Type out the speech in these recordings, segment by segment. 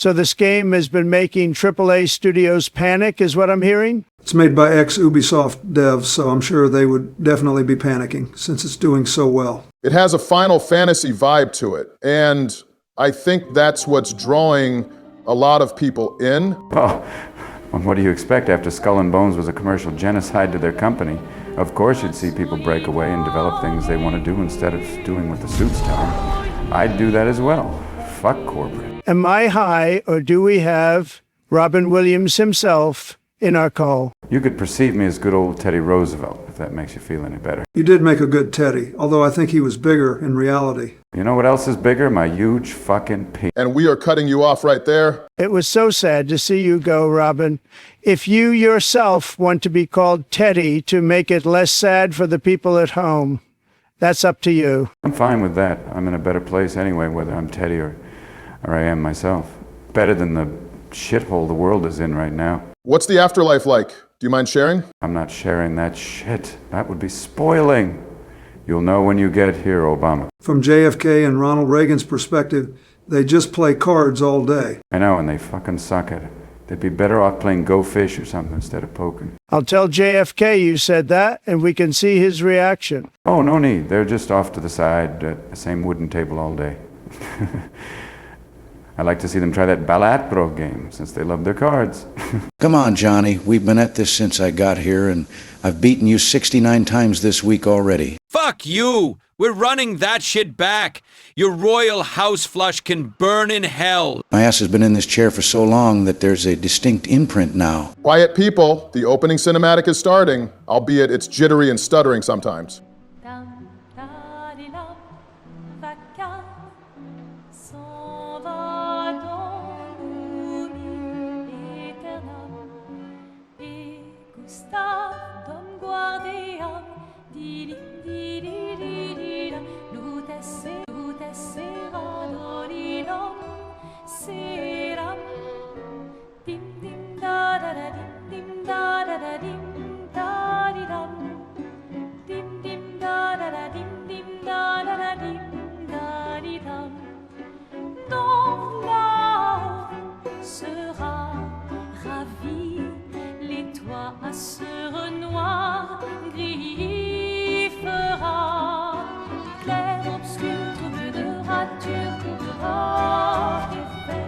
So this game has been making AAA studios panic, is what I'm hearing? It's made by ex-Ubisoft devs, so I'm sure they would definitely be panicking, since it's doing so well. It has a Final Fantasy vibe to it, and I think that's what's drawing a lot of people in. Well, what do you expect after Skull and Bones was a commercial genocide to their company? Of course you'd see people break away and develop things they want to do instead of doing what the suits tell them. I'd do that as well. Fuck corporate. Am I high, or do we have Robin Williams himself in our call? You could perceive me as good old Teddy Roosevelt, if that makes you feel any better. You did make a good Teddy, although I think he was bigger in reality. You know what else is bigger? My huge fucking penis. And we are cutting you off right there. It was so sad to see you go, Robin. If you yourself want to be called Teddy to make it less sad for the people at home, that's up to you. I'm fine with that. I'm in a better place anyway, whether I'm Teddy or I am myself. Better than the shithole the world is in right now. What's the afterlife like? Do you mind sharing? I'm not sharing that shit. That would be spoiling. You'll know when you get here, Obama. From JFK and Ronald Reagan's perspective, they just play cards all day. I know, and they fucking suck at it. They'd be better off playing Go Fish or something instead of poker. I'll tell JFK you said that, and we can see his reaction. Oh, no need. They're just off to the side at the same wooden table all day. I'd like to see them try that Balatro game, since they love their cards. Come on, Johnny. We've been at this since I got here, and I've beaten you 69 times this week already. Fuck you! We're running that shit back. Your royal house flush can burn in hell. My ass has been in this chair for so long that there's a distinct imprint now. Quiet people, the opening cinematic is starting, albeit it's jittery and stuttering sometimes. Clair obscur, trouble de rature, trouvera effet.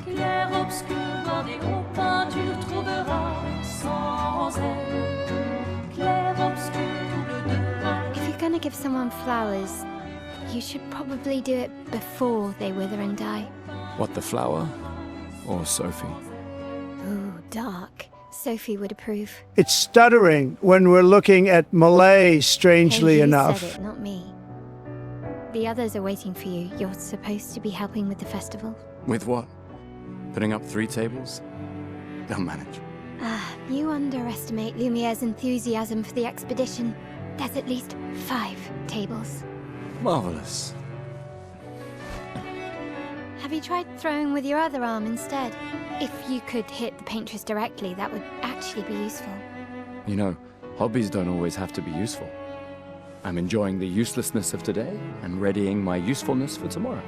Clair obscur, bordé aux peintures, trouvera sans elle. Clair obscur, trouble de rature. If you're gonna give someone flowers, you should probably do it before they wither and die. What, the flower? Or Sophie? Ooh, dark. Sophie would approve. It's stuttering when we're looking at Malay, strangely Hey, you enough. said it, not me. The others are waiting for you. You're supposed to be helping with the festival. With what? Putting up 3 tables? They'll manage. You underestimate Lumiere's enthusiasm for the expedition. There's at least 5 tables. Marvelous. Have you tried throwing with your other arm instead? If you could hit the paintress directly, that would actually be useful. You know, hobbies don't always have to be useful. I'm enjoying the uselessness of today and readying my usefulness for tomorrow.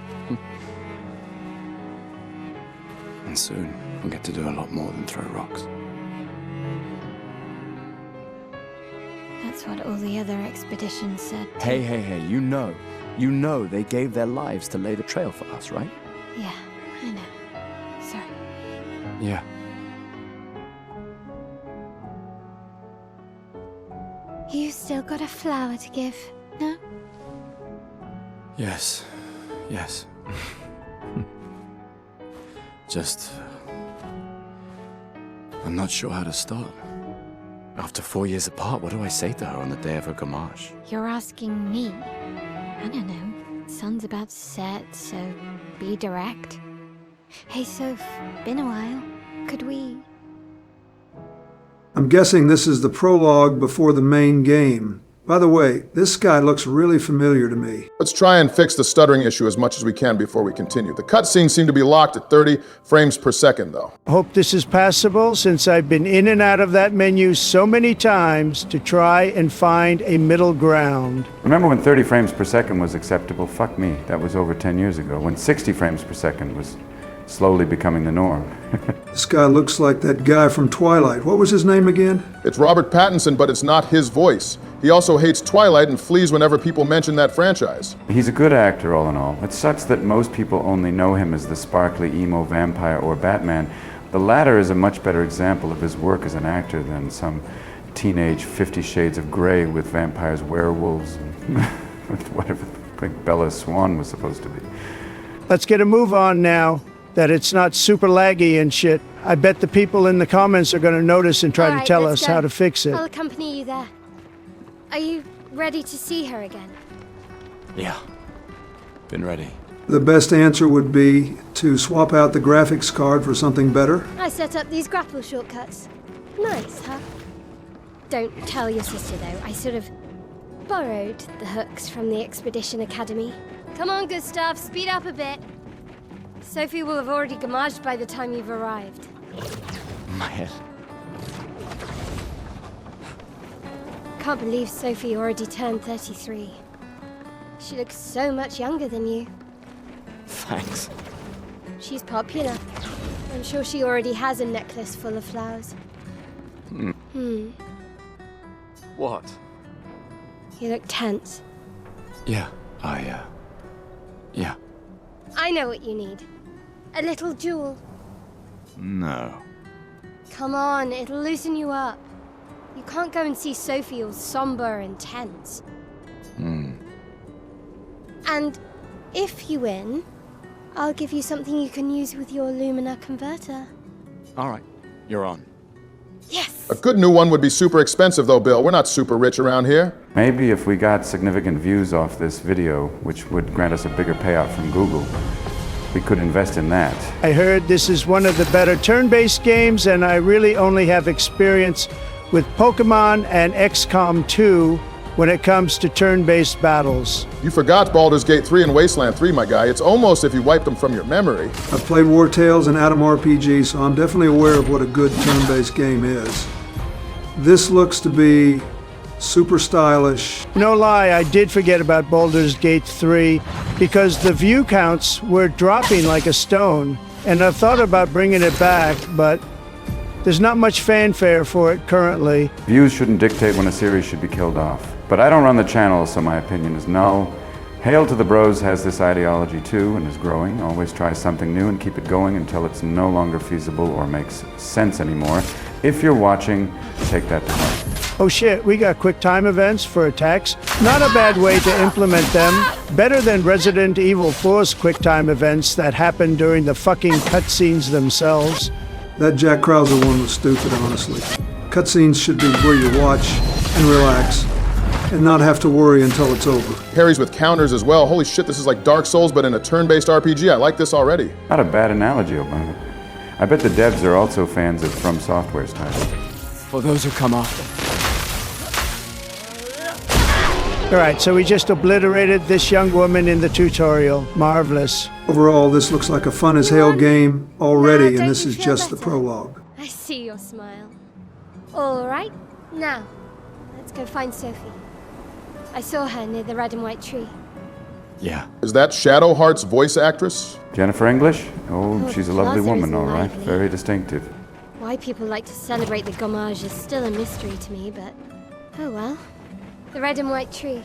And soon, I'll get to do a lot more than throw rocks. That's what all the other expeditions said. Hey, you know they gave their lives to lay the trail for us, right? Yeah, I know. Sorry. Yeah. You still got a flower to give, no? Yes. Just... I'm not sure how to start. After 4 years apart, what do I say to her on the day of her gamache? You're asking me. I don't know. Sun's about to set, so be direct. Hey, Soph, been a while. Could we... I'm guessing this is the prologue before the main game. By the way, this guy looks really familiar to me. Let's try and fix the stuttering issue as much as we can before we continue. The cutscenes seem to be locked at 30 frames per second, though. Hope this is passable, since I've been in and out of that menu so many times to try and find a middle ground. Remember when 30 frames per second was acceptable? Fuck me, that was over 10 years ago. When 60 frames per second was slowly becoming the norm. This guy looks like that guy from Twilight. What was his name again? It's Robert Pattinson, but it's not his voice. He also hates Twilight and flees whenever people mention that franchise. He's a good actor, all in all. It sucks that most people only know him as the sparkly emo vampire or Batman. The latter is a much better example of his work as an actor than some teenage 50 Shades of Grey with vampires, werewolves, and whatever Bella Swan was supposed to be. Let's get a move on now that it's not super laggy and shit. I bet the people in the comments are going to notice and try All to right, tell let's us go. how to fix it. I'll accompany you there. Are you ready to see her again? Yeah. Been ready. The best answer would be to swap out the graphics card for something better. I set up these grapple shortcuts. Nice, huh? Don't tell your sister, though. I sort of borrowed the hooks from the Expedition Academy. Come on, Gustav, speed up a bit. Sophie will have already gamaged by the time you've arrived. My head. Can't believe Sophie already turned 33. She looks so much younger than you. Thanks. She's popular. I'm sure she already has a necklace full of flowers. What? You look tense. Yeah, yeah. I know what you need. A little jewel. No. Come on, it'll loosen you up. You can't go and see Sophie all somber and tense. And if you win, I'll give you something you can use with your Lumina converter. All right, you're on. Yes! A good new one would be super expensive though, Bill. We're not super rich around here. Maybe if we got significant views off this video, which would grant us a bigger payout from Google, we could invest in that. I heard this is one of the better turn-based games, and I really only have experience with Pokemon and XCOM 2 when it comes to turn-based battles. You forgot Baldur's Gate 3 and Wasteland 3, my guy. It's almost if you wiped them from your memory. I've played War Tales and Atom RPG, so I'm definitely aware of what a good turn-based game is. This looks to be super stylish. No lie, I did forget about Baldur's Gate 3 because the view counts were dropping like a stone, and I've thought about bringing it back, but there's not much fanfare for it currently. Views shouldn't dictate when a series should be killed off. But I don't run the channel, so my opinion is null. Hail to the Bros has this ideology too and is growing. Always try something new and keep it going until it's no longer feasible or makes sense anymore. If you're watching, take that to heart. Oh shit, we got quick time events for attacks. Not a bad way to implement them. Better than Resident Evil 4's quick time events that happen during the fucking cutscenes themselves. That Jack Krauser one was stupid, honestly. Cutscenes should be where you watch and relax and not have to worry until it's over. Parries with counters as well. Holy shit, this is like Dark Souls, but in a turn-based RPG. I like this already. Not a bad analogy, Obama. I bet the devs are also fans of From Software's title. For those who come after. Alright, so we just obliterated this young woman in the tutorial. Marvelous. Overall, this looks like a fun as hell game already, Now, and this don't is you feel just the better? prologue. I see your smile. All right, now, let's go find Sophie. I saw her near the red and white tree. Yeah. Is that Shadowheart's voice actress? Jennifer English? Oh, Oh, she's a lovely Plaza woman, is all right. lively. Very distinctive. Why people like to celebrate the gommage is still a mystery to me, but oh well. The red and white tree.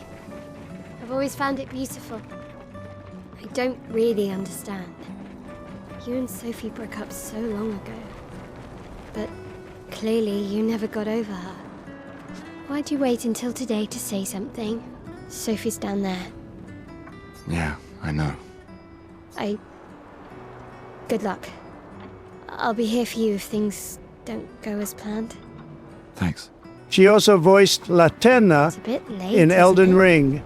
I've always found it beautiful. I don't really understand. You and Sophie broke up so long ago. But clearly you never got over her. Why'd you wait until today to say something? Sophie's down there. Yeah, I know. Good luck. I'll be here for you if things don't go as planned. Thanks. She also voiced Latenna It's a bit late. in isn't Elden it? Ring,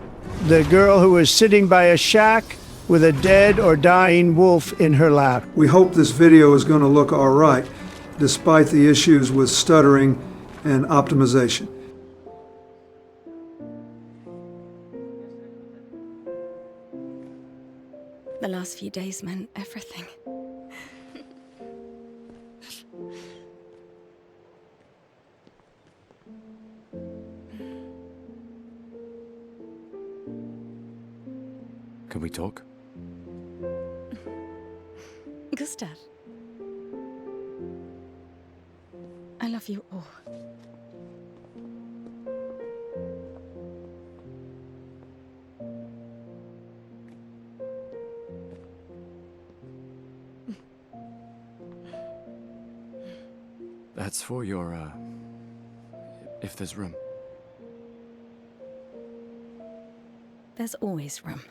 the girl who was sitting by a shack with a dead or dying wolf in her lap. We hope this video is going to look alright, despite the issues with stuttering and optimization. The last few days meant everything. Can we talk? Gustav. I love you all. That's for your, if there's room. There's always room.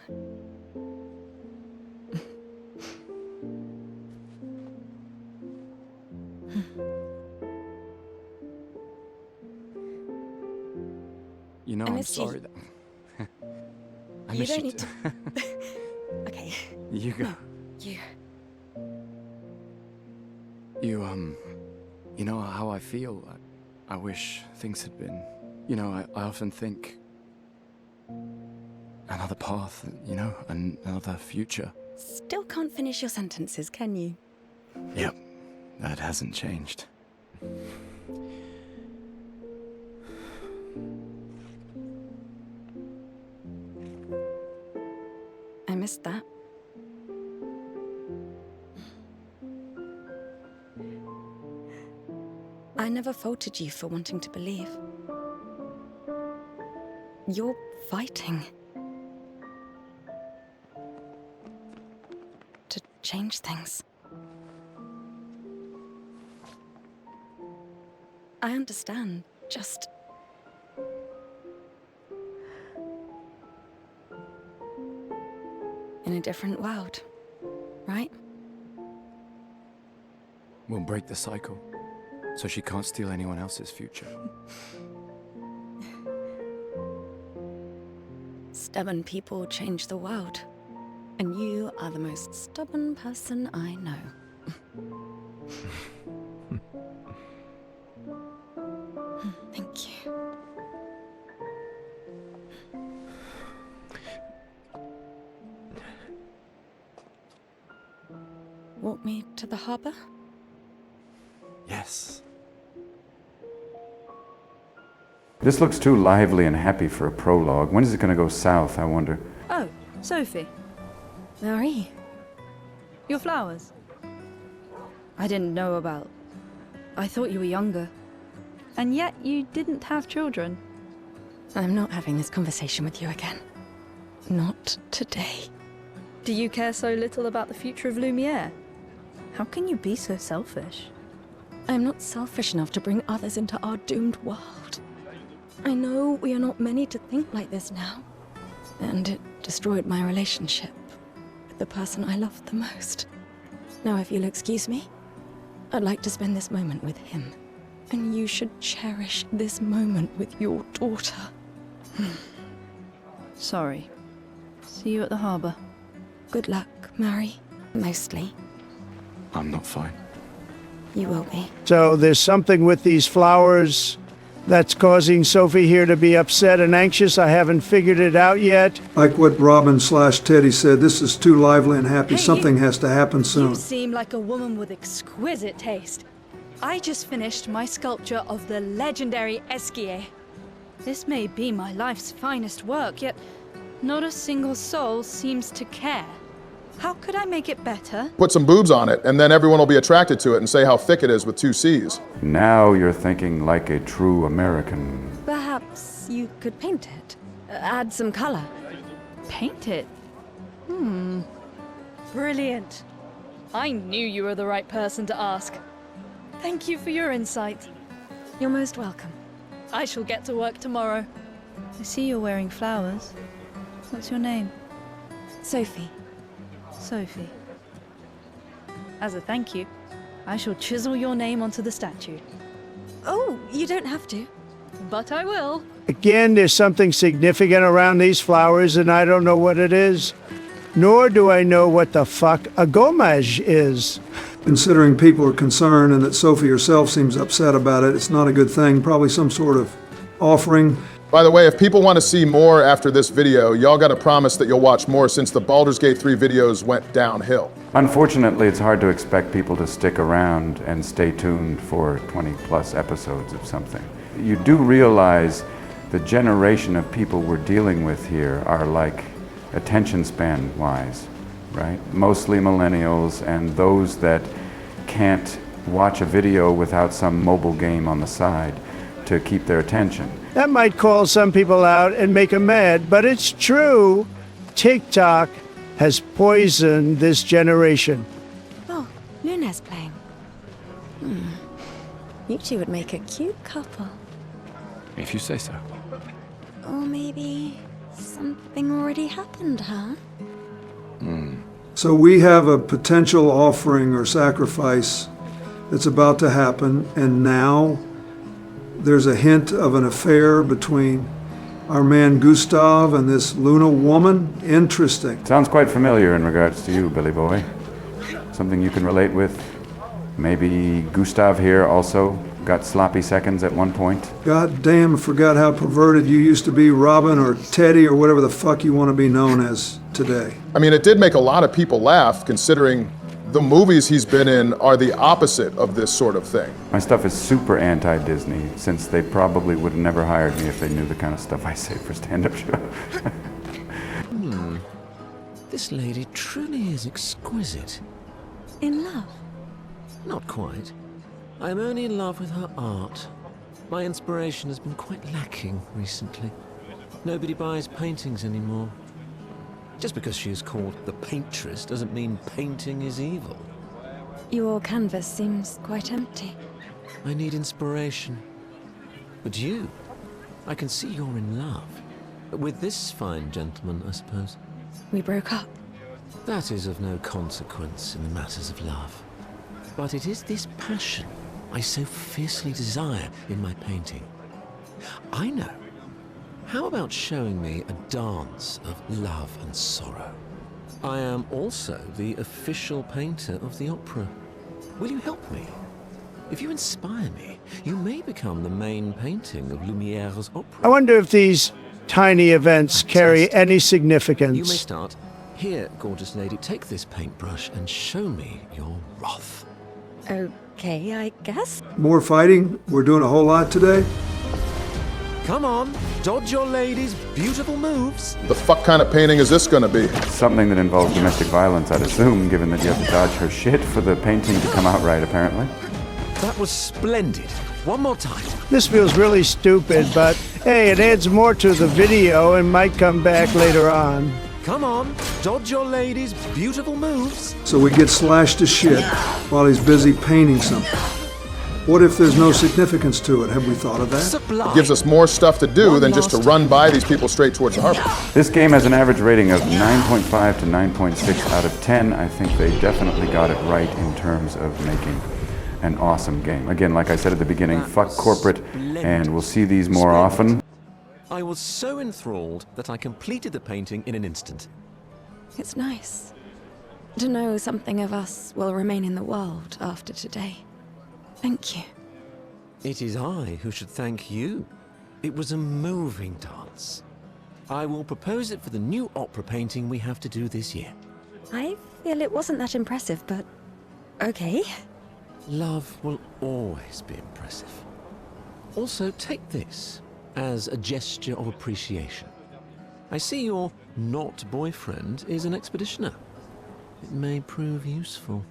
You know, I I'm missed you. sorry that... I You miss don't you need too. to... Okay. You go. No, you. You know how I feel? I wish things had been... You know, I often think... Another path, you know, another future. Still can't finish your sentences, can you? Yep, that hasn't changed. I missed that. I never faulted you for wanting to believe. You're fighting to change things. I understand, just... in a different world, right? We'll break the cycle, so she can't steal anyone else's future. Stubborn people change the world, and you are the most stubborn person I know. Thank you. Walk me to the harbor? Yes. This looks too lively and happy for a prologue. When is it going to go south, I wonder? Oh, Sophie. Marie. Your flowers. I didn't know about... I thought you were younger. And yet you didn't have children. I'm not having this conversation with you again. Not today. Do you care so little about the future of Lumiere? How can you be so selfish? I'm not selfish enough to bring others into our doomed world. I know we are not many to think like this now. And it destroyed my relationship with the person I loved the most. Now, if you'll excuse me, I'd like to spend this moment with him. And you should cherish this moment with your daughter. Sorry. See you at the harbor. Good luck, Mary. Mostly. I'm not fine. You will be. So there's something with these flowers that's causing Sophie here to be upset and anxious. I haven't figured it out yet. Like what Robin/Teddy said, this is too lively and happy. Something has to happen soon. You seem like a woman with exquisite taste. I just finished my sculpture of the legendary Esquier. This may be my life's finest work, yet not a single soul seems to care. How could I make it better? Put some boobs on it, and then everyone will be attracted to it and say how thick it is with 2 C's. Now you're thinking like a true American. Perhaps you could paint it. Add some color. Paint it? Brilliant. I knew you were the right person to ask. Thank you for your insight. You're most welcome. I shall get to work tomorrow. I see you're wearing flowers. What's your name? Sophie. Sophie. As a thank you, I shall chisel your name onto the statue. Oh, you don't have to. But I will. Again, there's something significant around these flowers, and I don't know what it is. Nor do I know what the fuck a gommage is. Considering people are concerned and that Sophie herself seems upset about it, it's not a good thing. Probably some sort of offering. By the way, if people want to see more after this video, y'all got to promise that you'll watch more since the Baldur's Gate 3 videos went downhill. Unfortunately, it's hard to expect people to stick around and stay tuned for 20+ episodes of something. You do realize the generation of people we're dealing with here are like attention span wise. right? Mostly millennials and those that can't watch a video without some mobile game on the side to keep their attention. That might call some people out and make them mad, but it's true. TikTok has poisoned this generation. Oh, Luna's playing. You two would make a cute couple. If you say so. Or maybe something already happened, huh? So we have a potential offering or sacrifice that's about to happen, and now there's a hint of an affair between our man Gustav and this Luna woman. Interesting. Sounds quite familiar in regards to you, Billy Boy. Something you can relate with? Maybe Gustav here also got sloppy seconds at one point? God damn, I forgot how perverted you used to be, Robin, or Teddy, or whatever the fuck you want to be known as today. I mean, it did make a lot of people laugh, considering the movies he's been in are the opposite of this sort of thing. My stuff is super anti-Disney, since they probably would have never hired me if they knew the kind of stuff I say for stand-up shows. This lady truly is exquisite. In love? Not quite. I am only in love with her art. My inspiration has been quite lacking recently. Nobody buys paintings anymore. Just because she is called the paintress doesn't mean painting is evil. Your canvas seems quite empty. I need inspiration. But you, I can see you're in love. With this fine gentleman, I suppose. We broke up. That is of no consequence in matters of love. But it is this passion I so fiercely desire in my painting. I know. How about showing me a dance of love and sorrow? I am also the official painter of the opera. Will you help me? If you inspire me, you may become the main painting of Lumiere's opera. I wonder if these tiny events carry any significance. You may start. Here, gorgeous lady, take this paintbrush and show me your wrath. Okay, I guess. More fighting? We're doing a whole lot today? Come on, dodge your lady's beautiful moves. The fuck kind of painting is this gonna be? Something that involves domestic violence, I'd assume, given that you have to dodge her shit for the painting to come out right, apparently. That was splendid. One more time. This feels really stupid, but hey, it adds more to the video and might come back later on. Come on, dodge your lady's beautiful moves. So we get slashed to shit while he's busy painting something. What if there's no significance to it? Have we thought of that? Sublime. It gives us more stuff to do than just to run by these people straight towards the harbor. This game has an average rating of 9.5 to 9.6 out of 10. I think they definitely got it right in terms of making an awesome game. Again, like I said at the beginning, fuck corporate, and we'll see these more often. I was so enthralled that I completed the painting in an instant. It's nice to know something of us will remain in the world after today. Thank you. It is I who should thank you. It was a moving dance. I will propose it for the new opera painting we have to do this year. I feel it wasn't that impressive, but okay. Love will always be impressive. Also, take this as a gesture of appreciation. I see your not boyfriend is an expeditioner. It may prove useful.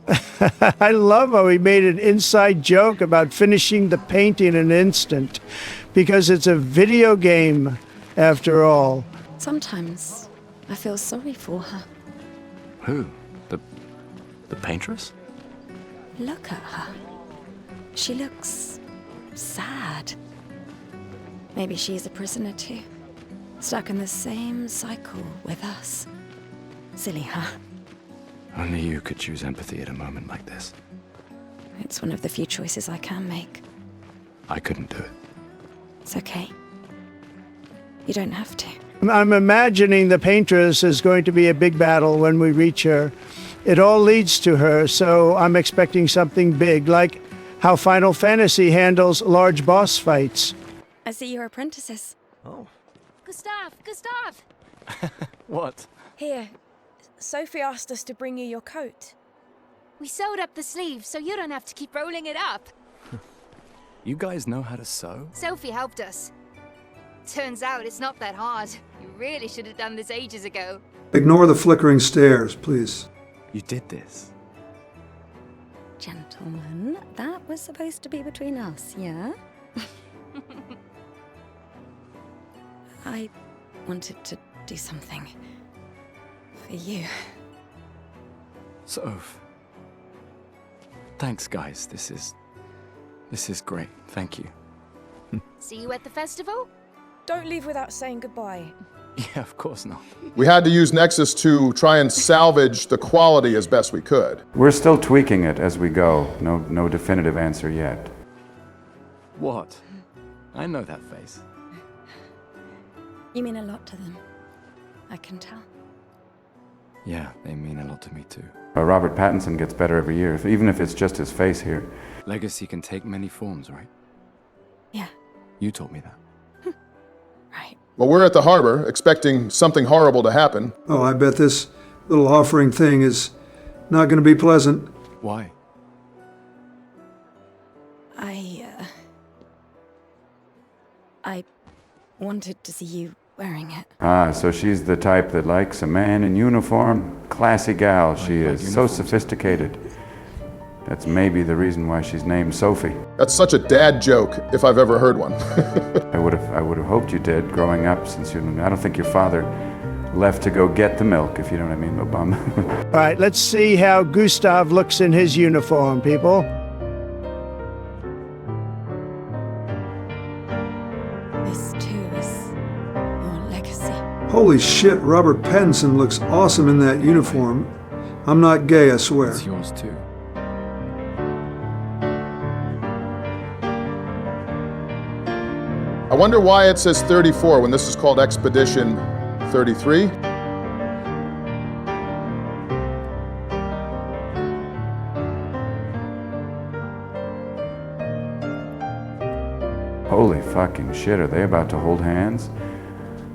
I love how he made an inside joke about finishing the painting in an instant, because it's a video game, after all. Sometimes I feel sorry for her. Who? The paintress? Look at her. She looks sad. Maybe she's a prisoner too, stuck in the same cycle with us. Silly, huh? Only you could choose empathy at a moment like this. It's one of the few choices I can make. I couldn't do it. It's okay. You don't have to. I'm imagining the paintress is going to be a big battle when we reach her. It all leads to her, so I'm expecting something big, like how Final Fantasy handles large boss fights. I see you're apprentices. Oh. Gustav! What? Here, Sophie asked us to bring you your coat. We sewed up the sleeves so you don't have to keep rolling it up. You guys know how to sew? Sophie helped us. Turns out it's not that hard. You really should have done this ages ago. Ignore the flickering stares, please. You did this. Gentlemen, that was supposed to be between us, yeah? I wanted to do something for you. Soph. Thanks, guys. This is great. Thank you. See you at the festival? Don't leave without saying goodbye. Yeah, of course not. We had to use Nexus to try and salvage the quality as best we could. We're still tweaking it as we go. No definitive answer yet. What? I know that face. You mean a lot to them. I can tell. Yeah, they mean a lot to me too. Robert Pattinson gets better every year, even if it's just his face here. Legacy can take many forms, right? Yeah. You told me that. Right. Well, we're at the harbor, expecting something horrible to happen. Oh, I bet this little offering thing is not going to be pleasant. Why? I wanted to see you wearing it. Ah, so she's the type that likes a man in uniform? Classy gal, she is. So sophisticated. That's maybe the reason why she's named Sophie. That's such a dad joke, if I've ever heard one. I would have hoped you did, growing up, since I don't think your father left to go get the milk, if you know what I mean, Obama. All right, let's see how Gustav looks in his uniform, people. This too is your legacy. Holy shit, Robert Pattinson looks awesome in that uniform. I'm not gay, I swear. It's yours too. I wonder why it says 34 when this is called Expedition 33. Holy fucking shit, are they about to hold hands?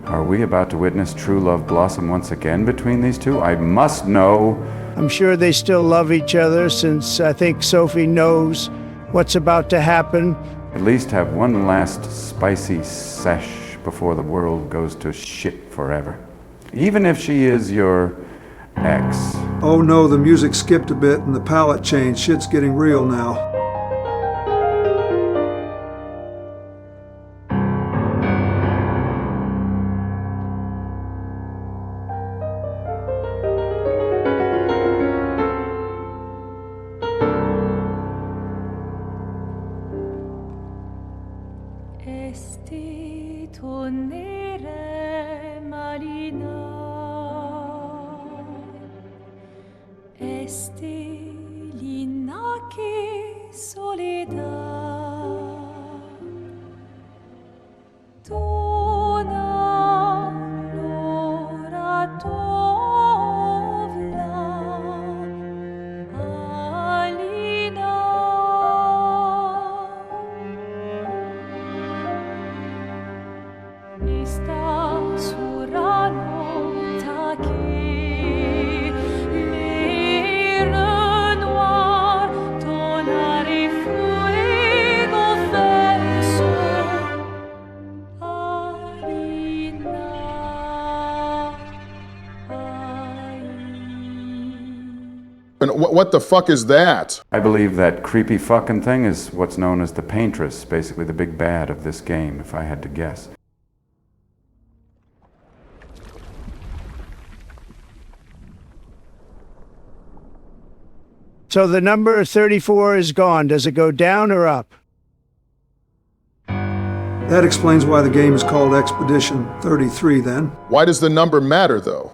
Are we about to witness true love blossom once again between these two? I must know. I'm sure they still love each other, since I think Sophie knows what's about to happen. At least have one last spicy sesh before the world goes to shit forever. Even if she is your ex. Oh no, the music skipped a bit and the palette changed. Shit's getting real now. And what the fuck is that? I believe that creepy fucking thing is what's known as the Paintress, basically the big bad of this game, if I had to guess. So the number 34 is gone. Does it go down or up? That explains why the game is called Expedition 33 then. Why does the number matter, though?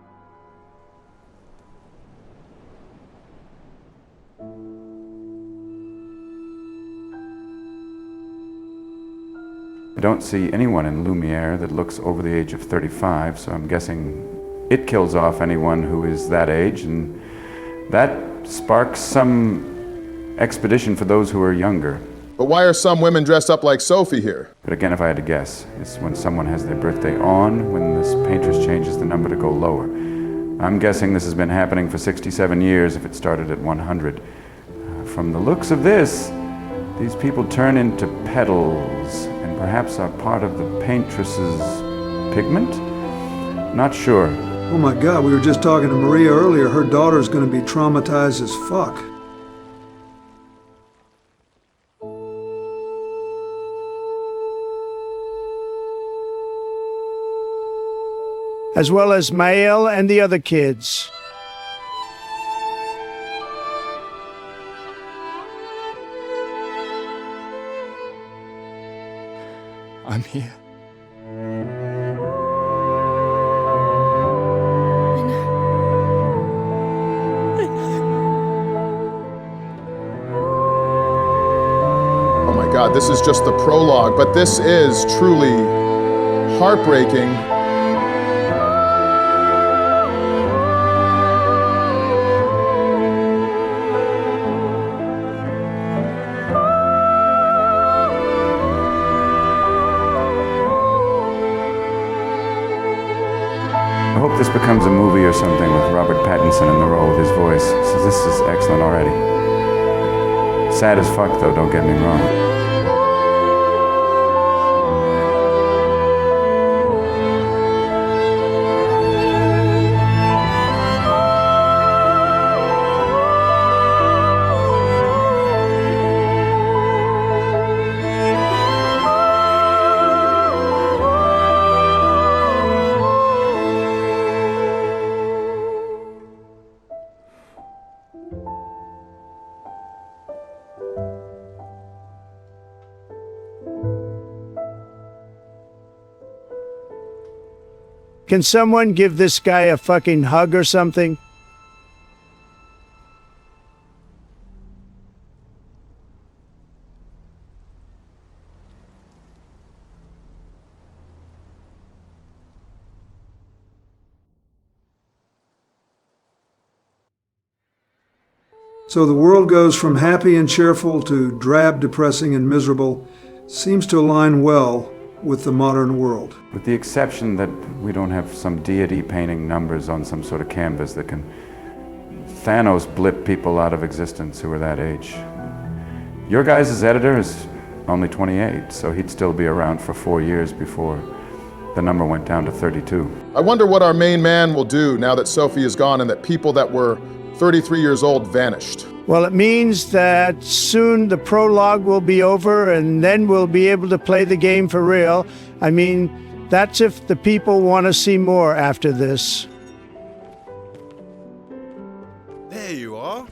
I don't see anyone in Lumiere that looks over the age of 35, so I'm guessing it kills off anyone who is that age, and that sparks some expedition for those who are younger. But why are some women dressed up like Sophie here? But again, if I had to guess, it's when someone has their birthday on, when this Paintress changes the number to go lower. I'm guessing this has been happening for 67 years if it started at 100. From the looks of this, these people turn into petals and perhaps are part of the Paintress's pigment? Not sure. Oh my God, we were just talking to Maria earlier. Her daughter's going to be traumatized as fuck. As well as Mael and the other kids. I'm here. Oh my God, this is just the prologue, but this is truly heartbreaking. I hope this becomes a movie or something with Robert Pattinson in the role with his voice. So this is excellent already. Sad as fuck though, don't get me wrong. Can someone give this guy a fucking hug or something? So the world goes from happy and cheerful to drab, depressing, and miserable. Seems to align well with the modern world. With the exception that we don't have some deity painting numbers on some sort of canvas that can Thanos blip people out of existence who are that age. Your guys' editor is only 28, so he'd still be around for 4 years before the number went down to 32. I wonder what our main man will do now that Sophie is gone and that people that were 33 years old vanished. Well, it means that soon the prologue will be over and then we'll be able to play the game for real. I mean, that's if the people want to see more after this. There you are.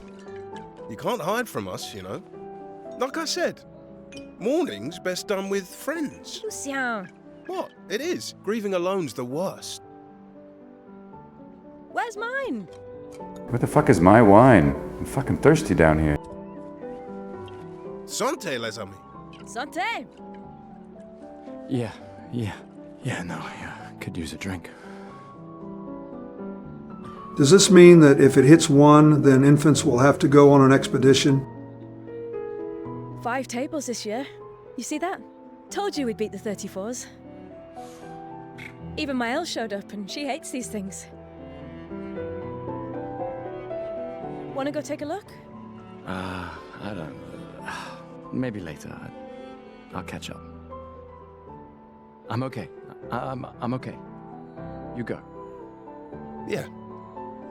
You can't hide from us, you know. Like I said, mourning's best done with friends. Lucien, What? It is. Grieving alone's the worst. where's mine? Where the fuck is my wine? I'm fucking thirsty down here. Santé, les amis. Santé. Yeah, could use a drink. Does this mean that if it hits 1, then infants will have to go on an expedition? 5 tables this year. You see that? Told you we'd beat the 34s. Even Mael showed up and she hates these things. Wanna go take a look? I don't... maybe later. I'll catch up. I'm okay. I'm okay. You go. Yeah.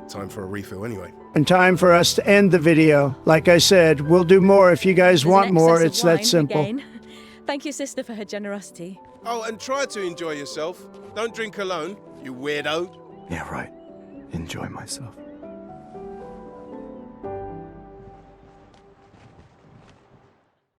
Time for a refill anyway. And time for us to end the video. Like I said, we'll do more if you guys There's want an more. excess of It's that wine simple. again. Thank you, sister, for her generosity. Oh, and try to enjoy yourself. Don't drink alone, you weirdo. Yeah, right. Enjoy myself.